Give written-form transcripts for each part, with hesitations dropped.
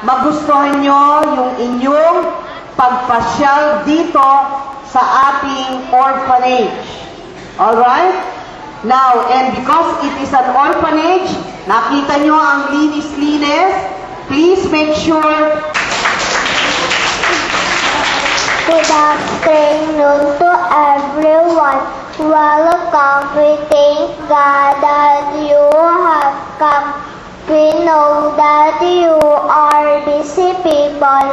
magustuhan nyo yung inyong pagpasyal dito sa ating orphanage. Alright? Now, and because it is an orphanage, nakita nyo ang linis-linis, please make sure. Good afternoon to everyone. Welcome. We thank God that you have come. We know that you are busy people,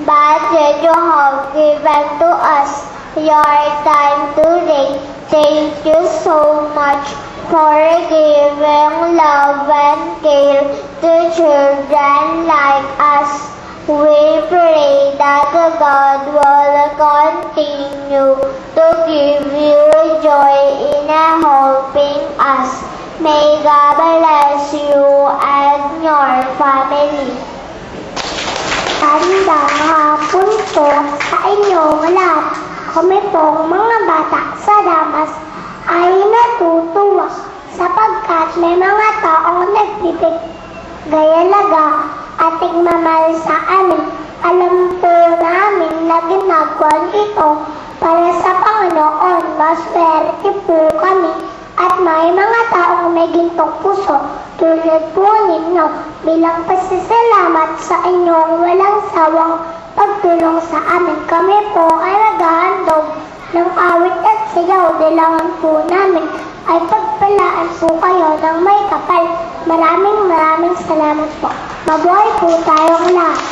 but yet you have given to us your time today. Thank you so much for giving love and care to children like us. We pray that God will continue to give you joy in helping us. May God bless you and your family. Magandang hapon po sa inyong lahat. Kami pong mga bata sa Damas ay natutuwa sapagkat may mga taong nagbibigay-alaga at igmamahal sa amin. Alam po namin na ginagawa ito para sa Panginoon. Maswerte po kami at may mga taong may gintong puso tulad po ninyo. Bilang pasasalamat sa inyong walang sawang pagtulong sa amin, kami po ay naghahandog ng awit at sayaw. Kailangan po namin ay pagpalaan po kayo ng may kapal. Maraming salamat po. Mabuhay po tayong lahat.